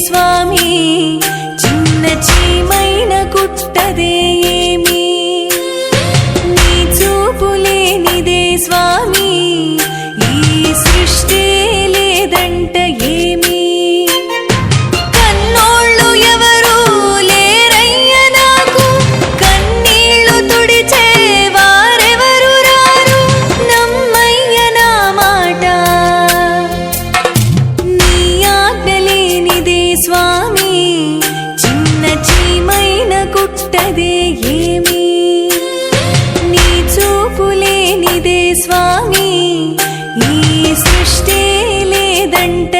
స్వామి చిన్న చీమైన కుట్టదే ఏమి నీ చూపు లేనిదే స్వామి ఈ సృష్టి లేదంట ఏమి కన్నోళ్ళు ఎవరు లేరయ్య నాకు కన్నీళ్లు తుడిచే వారెవరు రారు నమ్మయ్య నా మాట నీ ఆజ్ఞ లేనిదే స్వామి చిన్న చీమైన కుట్టదే ఏమి నీ చూపు లేనిదే స్వామి ఈ సృష్టి లేదంట